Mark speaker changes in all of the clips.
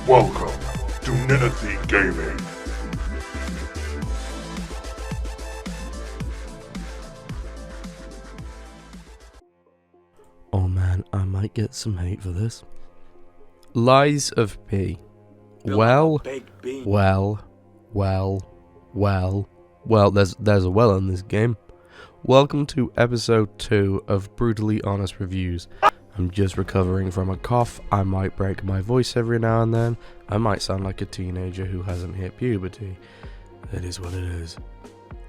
Speaker 1: Welcome to Ninethy Gaming.
Speaker 2: Oh man, I might get some hate for this. Lies of P. Well, there's a well in this game. Welcome to episode 2 of Brutally Honest Reviews. I'm just recovering from a cough. I might break my voice every now and then. I might sound like a teenager who hasn't hit puberty. It is what it is.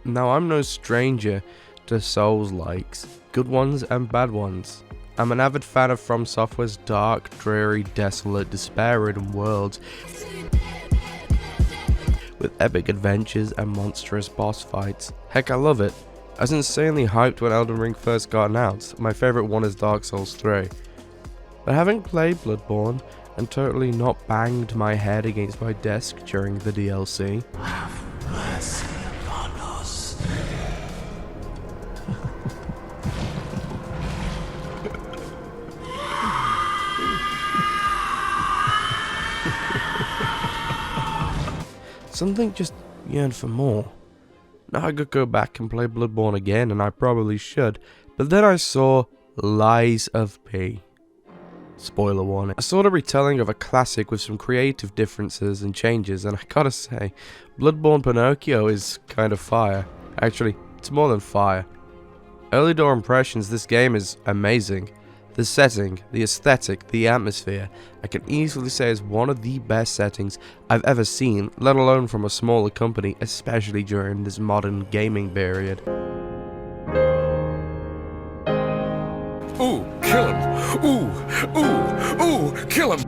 Speaker 2: Now, I'm no stranger to Souls-likes, good ones and bad ones. I'm an avid fan of From Software's dark, dreary, desolate, despair-ridden worlds with epic adventures and monstrous boss fights. Heck, I love it. I was insanely hyped when Elden Ring first got announced. My favourite one is Dark Souls 3. But having played Bloodborne and totally not banged my head against my desk during the DLC,
Speaker 3: Have mercy upon us.
Speaker 2: something just yearned for more. Now I could go back and play Bloodborne again, and I probably should, but then I saw Lies of P. Spoiler warning. I saw the retelling of a classic with some creative differences and changes, and I gotta say, Bloodborne Pinocchio is kind of fire. Actually, it's more than fire. Early door impressions, this game is amazing. The setting, the aesthetic, the atmosphere, I can easily say is one of the best settings I've ever seen, let alone from a smaller company, especially during this modern gaming period.
Speaker 3: Ooh, kill him! Ooh, kill him!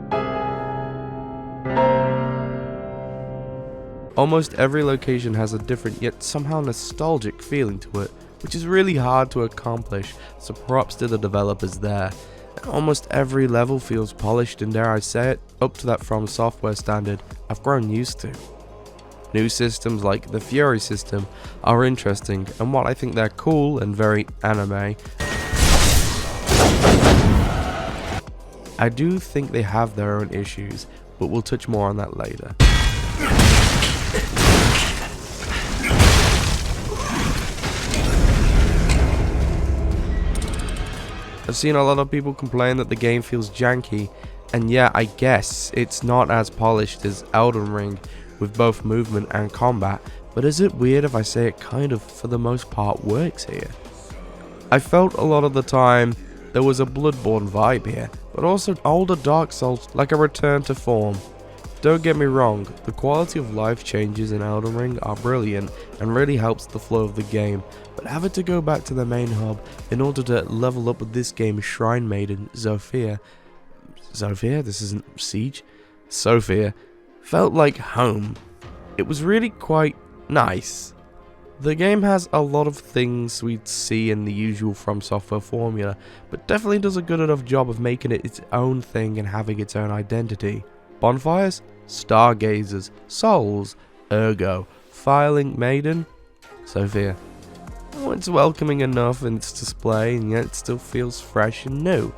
Speaker 2: Almost every location has a different yet somehow nostalgic feeling to it, which is really hard to accomplish, so props to the developers there. And almost every level feels polished and, dare I say it, up to that From Software standard I've grown used to. New systems like the Fury system are interesting, and while I think they're cool and very anime, I do think they have their own issues, but we'll touch more on that later. I've seen a lot of people complain that the game feels janky, and yeah, I guess it's not as polished as Elden Ring with both movement and combat, but is it weird if I say it kind of, for the most part, works here? I felt a lot of the time there was a Bloodborne vibe here, but also older Dark Souls, like a return to form. Don't get me wrong, the quality of life changes in Elden Ring are brilliant and really helps the flow of the game, but having to go back to the main hub in order to level up with this game's Shrine Maiden, Sophia, this isn't Siege? Sophia, felt like home. It was really quite nice. The game has a lot of things we'd see in the usual From Software formula, but definitely does a good enough job of making it its own thing and having its own identity. Bonfires? Stargazers, Souls, Ergo, Filing Maiden, Sophia. Oh, it's welcoming enough in its display, and yet it still feels fresh and new.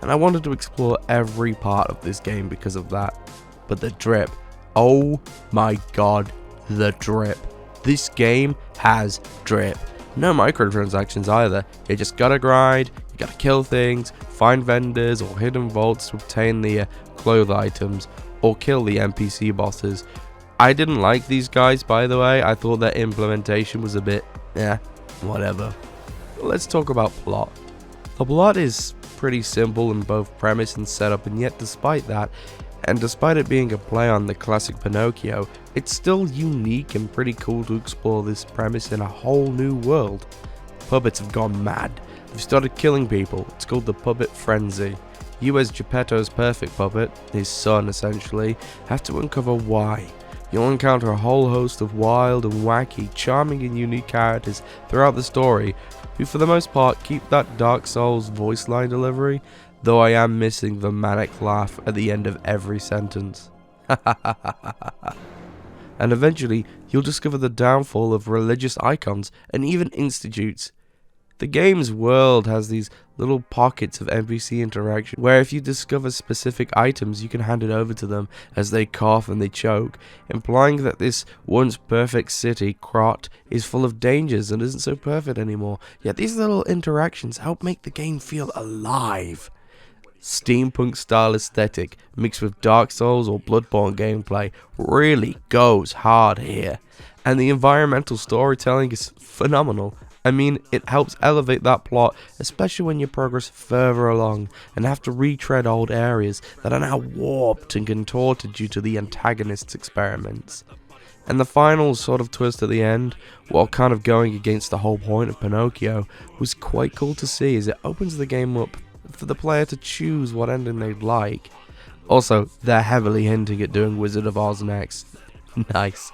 Speaker 2: And I wanted to explore every part of this game because of that. But the drip, oh my god, the drip. This game has drip. No microtransactions either. You just gotta grind, you gotta kill things, find vendors or hidden vaults to obtain the clothes items, or kill the NPC bosses. I didn't like these guys, by the way. I thought their implementation was a bit, whatever. Let's talk about plot. The plot is pretty simple in both premise and setup, and yet despite that, and despite it being a play on the classic Pinocchio, it's still unique and pretty cool to explore this premise in a whole new world. Puppets have gone mad. They've started killing people. It's called the Puppet Frenzy. You, as Geppetto's perfect puppet, his son essentially, have to uncover why. You'll encounter a whole host of wild and wacky, charming and unique characters throughout the story, who for the most part keep that Dark Souls voice line delivery, though I am missing the manic laugh at the end of every sentence. And eventually, you'll discover the downfall of religious icons and even institutes. The game's world has these little pockets of NPC interaction where if you discover specific items you can hand it over to them as they cough and they choke, implying that this once perfect city, Krot, is full of dangers and isn't so perfect anymore. Yet these little interactions help make the game feel alive. Steampunk style aesthetic mixed with Dark Souls or Bloodborne gameplay really goes hard here, and the environmental storytelling is phenomenal. I mean, it helps elevate that plot, especially when you progress further along and have to retread old areas that are now warped and contorted due to the antagonist's experiments. And the final sort of twist at the end, while kind of going against the whole point of Pinocchio, was quite cool to see, as it opens the game up for the player to choose what ending they'd like. Also, they're heavily hinting at doing Wizard of Oz next. Nice.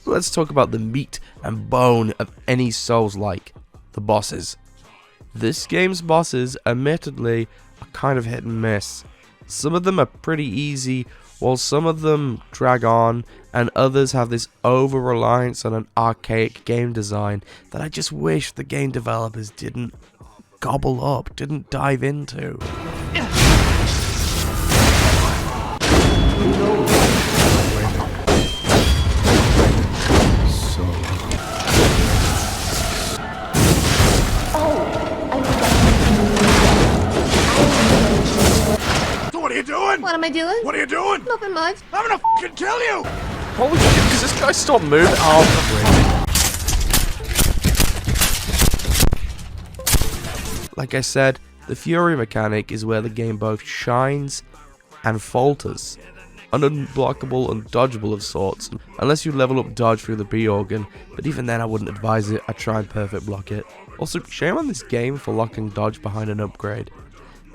Speaker 2: Let's talk about the meat and bone of any Souls-like, the bosses. This game's bosses, admittedly, are kind of hit and miss. Some of them are pretty easy, while some of them drag on, and others have this over-reliance on an archaic game design that I just wish the game developers didn't gobble up, didn't dive into.
Speaker 1: What are you doing?
Speaker 4: What am I doing?
Speaker 1: What are you doing?
Speaker 4: Nothing much.
Speaker 1: I'm gonna fucking kill you!
Speaker 2: Holy shit, does this guy stop moving? Oh, like I said, the Fury mechanic is where the game both shines and falters. Unblockable and dodgeable of sorts, unless you level up dodge through the B organ, but even then I wouldn't advise it. I try and perfect block it. Also, shame on this game for locking dodge behind an upgrade.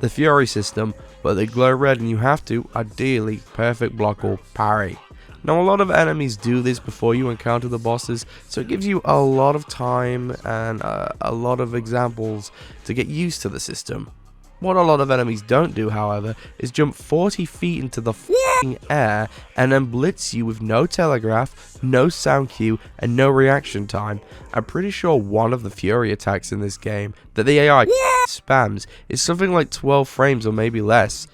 Speaker 2: The Fury system, where they glow red and you have to, ideally, perfect block or parry. Now a lot of enemies do this before you encounter the bosses, so it gives you a lot of time and a lot of examples to get used to the system. What a lot of enemies don't do, however, is jump 40 feet into the f***ing air and then blitz you with no telegraph, no sound cue, and no reaction time. I'm pretty sure one of the Fury attacks in this game that the AI spams is something like 12 frames or maybe less.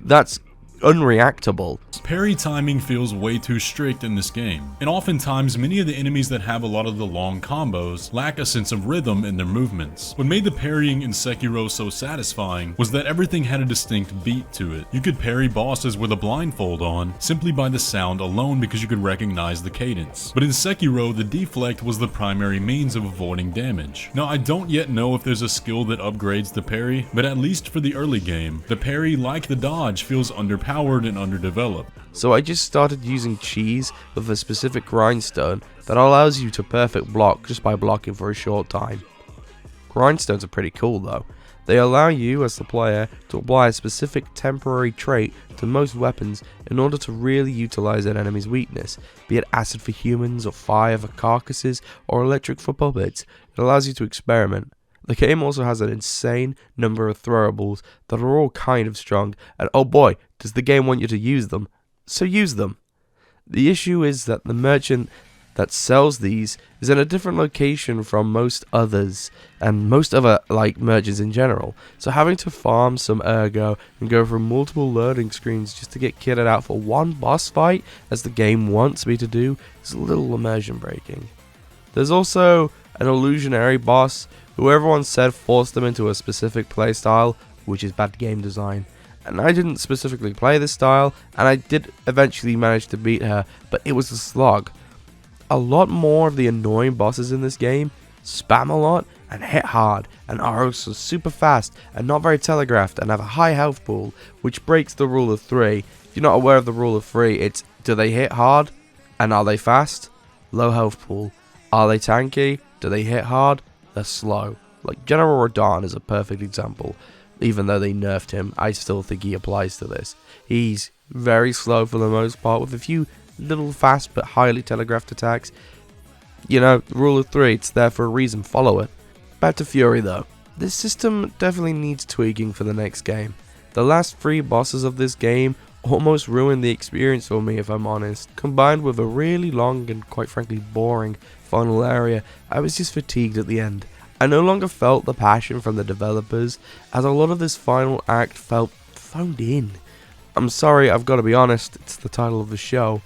Speaker 2: That's unreactable.
Speaker 5: Parry timing feels way too strict in this game, and oftentimes many of the enemies that have a lot of the long combos lack a sense of rhythm in their movements. What made the parrying in Sekiro so satisfying was that everything had a distinct beat to it. You could parry bosses with a blindfold on simply by the sound alone because you could recognize the cadence. But in Sekiro, the deflect was the primary means of avoiding damage. Now I don't yet know if there's a skill that upgrades the parry, but at least for the early game, the parry, like the dodge, feels underpowered and underdeveloped.
Speaker 2: So I just started using cheese with a specific grindstone that allows you to perfect block just by blocking for a short time. Grindstones are pretty cool though. They allow you as the player to apply a specific temporary trait to most weapons in order to really utilize an enemy's weakness, be it acid for humans or fire for carcasses or electric for puppets. It allows you to experiment. The game also has an insane number of throwables that are all kind of strong, and oh boy, does the game want you to use them, so use them. The issue is that the merchant that sells these is in a different location from most others, and most other merchants in general, so having to farm some ergo and go through multiple loading screens just to get kitted out for one boss fight, as the game wants me to do, is a little immersion breaking. There's also an illusionary boss who everyone said forced them into a specific playstyle, which is bad game design. And I didn't specifically play this style, and I did eventually manage to beat her, but it was a slog. A lot more of the annoying bosses in this game spam a lot and hit hard, and are also super fast and not very telegraphed and have a high health pool, which breaks the rule of 3. If you're not aware of the rule of 3, it's do they hit hard and are they fast? Low health pool. Are they tanky? Do they hit hard? They're slow. Like General Radahn is a perfect example. Even though they nerfed him, I still think he applies to this. He's very slow for the most part, with a few little fast but highly telegraphed attacks. You know, rule of 3, it's there for a reason, follow it. Back to Fury though. This system definitely needs tweaking for the next game. The last 3 bosses of this game almost ruined the experience for me, if I'm honest. Combined with a really long and quite frankly boring final area, I was just fatigued at the end. I no longer felt the passion from the developers, as a lot of this final act felt phoned in. I'm sorry, I've got to be honest, it's the title of the show.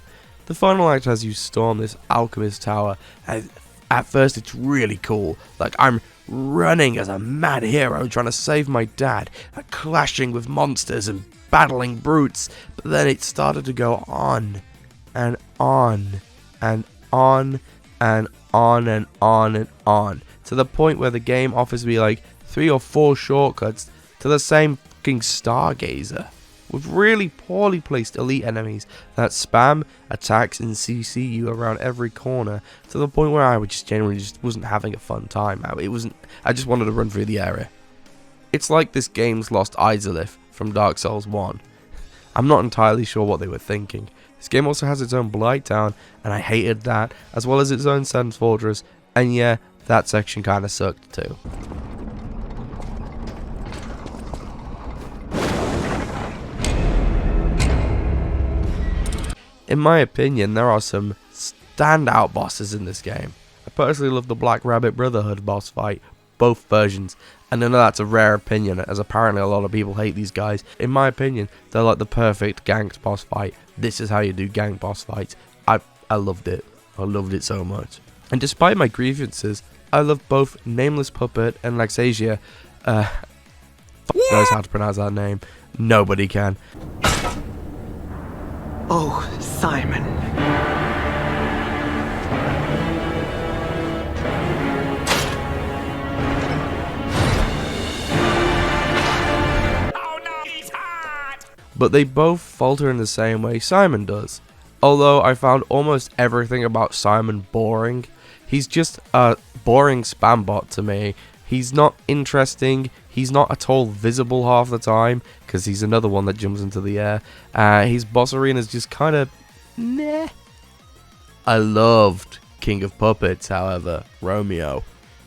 Speaker 2: The final act has you storm this alchemist tower, and at first it's really cool, like I'm running as a mad hero trying to save my dad, clashing with monsters and battling brutes, but then it started to go on, and on, and on, and on, and on, and on, to the point where the game offers me like 3 or 4 shortcuts to the same fucking Stargazer, with really poorly placed elite enemies that spam attacks and CC you around every corner, to the point where I just genuinely just wasn't having a fun time. I just wanted to run through the area. It's like this game's lost Izalith from Dark Souls 1. I'm not entirely sure what they were thinking. This game also has its own Blight Town, and I hated that, as well as its own Sen's Fortress, and yeah, that section kinda sucked too. In my opinion, there are some standout bosses in this game. I personally love the Black Rabbit Brotherhood boss fight, both versions, and I know that's a rare opinion, as apparently a lot of people hate these guys. In my opinion, they're like the perfect ganked boss fight. This is how you do gank boss fights. I loved it. I loved it so much. And despite my grievances, I love both Nameless Puppet and Laxasia. Knows how to pronounce that name. Nobody can.
Speaker 4: Oh, Simon.
Speaker 3: Oh no, he's hot!
Speaker 2: But they both falter in the same way Simon does. Although I found almost everything about Simon boring. He's just a boring spam bot to me. He's not interesting. He's not at all visible half the time, because he's another one that jumps into the air. His boss arena is just kind of meh. I loved King of Puppets, however, Romeo.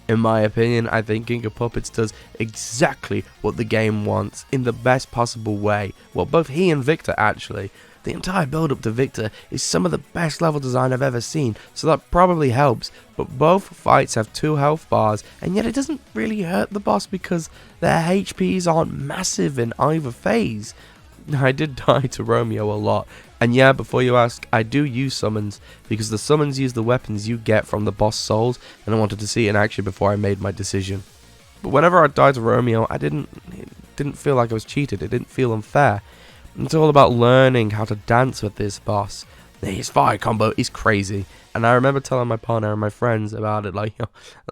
Speaker 2: In my opinion, I think King of Puppets does exactly what the game wants in the best possible way. Well, both he and Victor actually. The entire build-up to Victor is some of the best level design I've ever seen, so that probably helps, but both fights have 2 health bars, and yet it doesn't really hurt the boss because their HPs aren't massive in either phase. I did die to Romeo a lot, and yeah, before you ask, I do use summons, because the summons use the weapons you get from the boss souls, and I wanted to see it in action before I made my decision. But whenever I died to Romeo, it didn't feel like I was cheated, it didn't feel unfair. It's all about learning how to dance with this boss. His fire combo is crazy, and I remember telling my partner and my friends about it, like,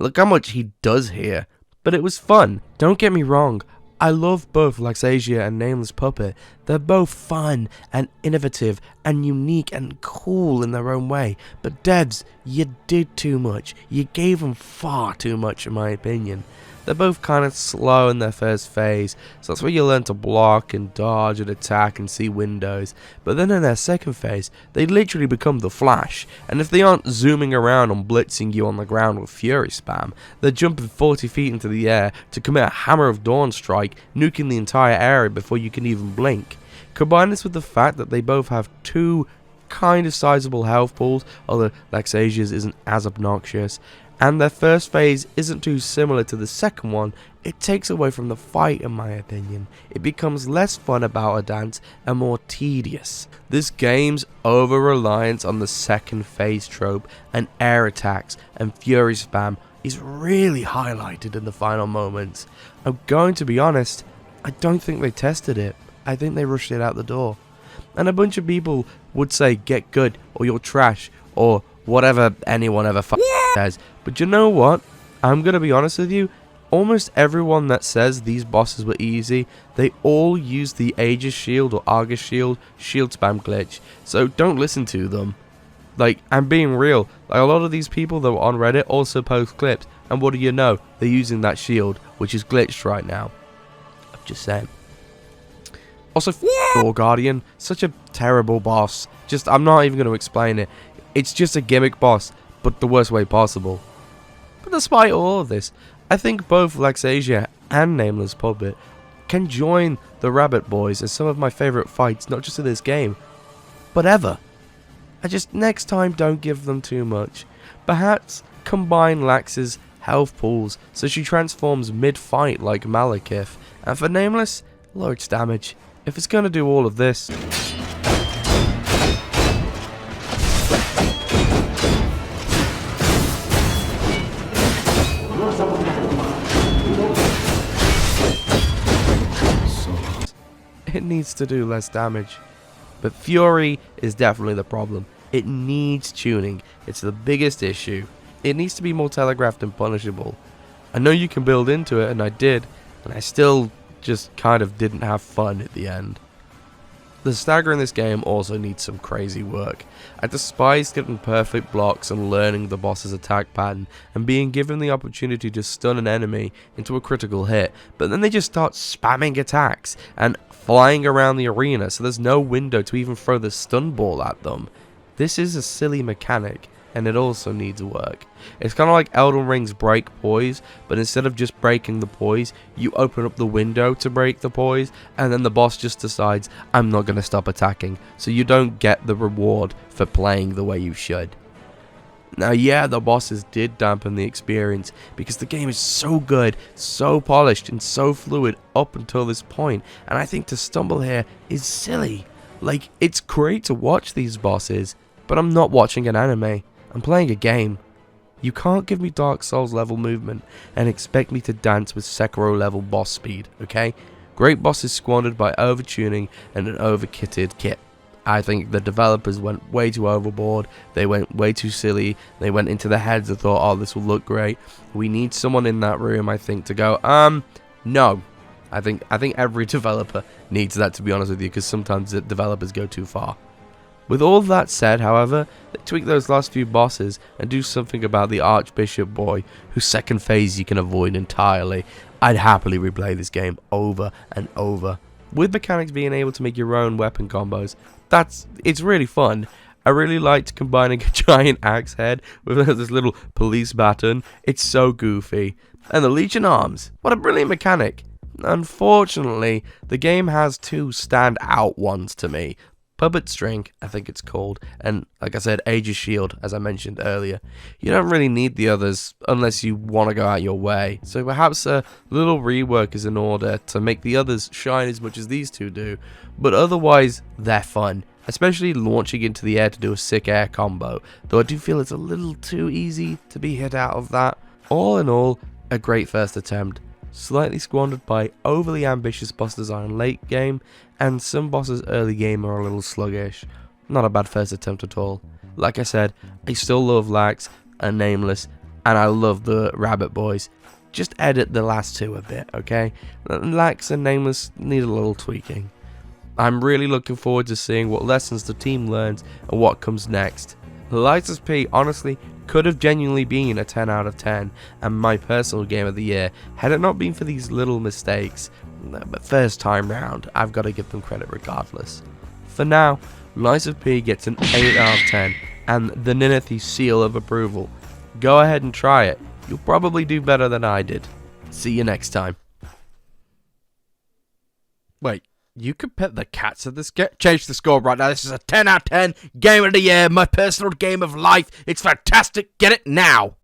Speaker 2: look how much he does here. But it was fun, don't get me wrong. I love both Laxasia and Nameless Puppet. They're both fun and innovative and unique and cool in their own way. But devs, you did too much. You gave them far too much in my opinion. They're both kind of slow in their first phase, so that's where you learn to block and dodge and attack and see windows. But then in their second phase, they literally become the Flash, and if they aren't zooming around and blitzing you on the ground with Fury spam, they're jumping 40 feet into the air to commit a Hammer of Dawn strike, nuking the entire area before you can even blink. Combine this with the fact that they both have 2 kind of sizable health pools, although Laxasia's isn't as obnoxious, and their first phase isn't too similar to the second one, it takes away from the fight in my opinion. It becomes less fun about a dance and more tedious. This game's over-reliance on the second phase trope and air attacks and fury spam is really highlighted in the final moments. I'm going to be honest, I don't think they tested it. I think they rushed it out the door. And a bunch of people would say get good or you're trash or whatever anyone ever says. But you know what? I'm gonna be honest with you. Almost everyone that says these bosses were easy, they all use the Aegis Shield or Argus Shield spam glitch. So don't listen to them. Like, I'm being real. Like, a lot of these people that were on Reddit also post clips. And what do you know? They're using that shield, which is glitched right now. I'm just saying. Also, Door Guardian. Such a terrible boss. I'm not even going to explain it. It's just a gimmick boss, but the worst way possible. But despite all of this, I think both Laxasia and Nameless Puppet can join the Rabbit Boys as some of my favourite fights, not just in this game, but ever. Next time don't give them too much. Perhaps combine Lax's health pools, so she transforms mid-fight like Malekith, and for Nameless, lower its damage. If it's gonna do all of this, it needs to do less damage. But Fury is definitely the problem. It needs tuning. It's the biggest issue. It needs to be more telegraphed and punishable. I know you can build into it, and I did, and I still just kind of didn't have fun at the end. The stagger in this game also needs some crazy work. I despise getting perfect blocks and learning the boss's attack pattern and being given the opportunity to stun an enemy into a critical hit, but then they just start spamming attacks and flying around the arena, so there's no window to even throw the stun ball at them. This is a silly mechanic, and it also needs work. It's kind of like Elden Ring's break poise, but instead of just breaking the poise, you open up the window to break the poise, and then the boss just decides, I'm not going to stop attacking, so you don't get the reward for playing the way you should. Now yeah, the bosses did dampen the experience, because the game is so good, so polished, and so fluid up until this point, and I think to stumble here is silly. Like, it's great to watch these bosses, but I'm not watching an anime. I'm playing a game. You can't give me Dark Souls level movement and expect me to dance with Sekiro level boss speed, okay? Great bosses squandered by overtuning and an overkitted kit. I think the developers went way too overboard, they went way too silly, they went into their heads and thought, oh, this will look great. We need someone in that room, I think, to go, no. I think every developer needs that, to be honest with you, because sometimes the developers go too far. With all that said, however, they tweak those last few bosses and do something about the Archbishop boy, whose second phase you can avoid entirely. I'd happily replay this game over and over. With mechanics being able to make your own weapon combos, it's really fun. I really liked combining a giant axe head with this little police baton. It's so goofy. And the Legion arms, what a brilliant mechanic. Unfortunately, the game has two standout ones to me. Puppet String, I think it's called, and like I said, Aegis Shield, as I mentioned earlier. You don't really need the others unless you want to go out your way, so perhaps a little rework is in order to make the others shine as much as these two do, but otherwise, they're fun, especially launching into the air to do a sick air combo, though I do feel it's a little too easy to be hit out of that. All in all, a great first attempt. Slightly squandered by overly ambitious boss design late game, and some bosses early game are a little sluggish. Not a bad first attempt at all. Like I said, I still love Lax and Nameless, and I love the Rabbit Boys. Just edit the last two a bit, okay? Lax and Nameless need a little tweaking. I'm really looking forward to seeing what lessons the team learns and what comes next. License P, honestly, could have genuinely been a 10 out of 10 and my personal game of the year had it not been for these little mistakes. But first time round, I've got to give them credit regardless. For now, License P gets an 8 out of 10 and the Ninethy seal of approval. Go ahead and try it. You'll probably do better than I did. See you next time. Wait. You could pet the cats of this game. Change the score right now. This is a 10 out of 10 game of the year. My personal game of life. It's fantastic. Get it now.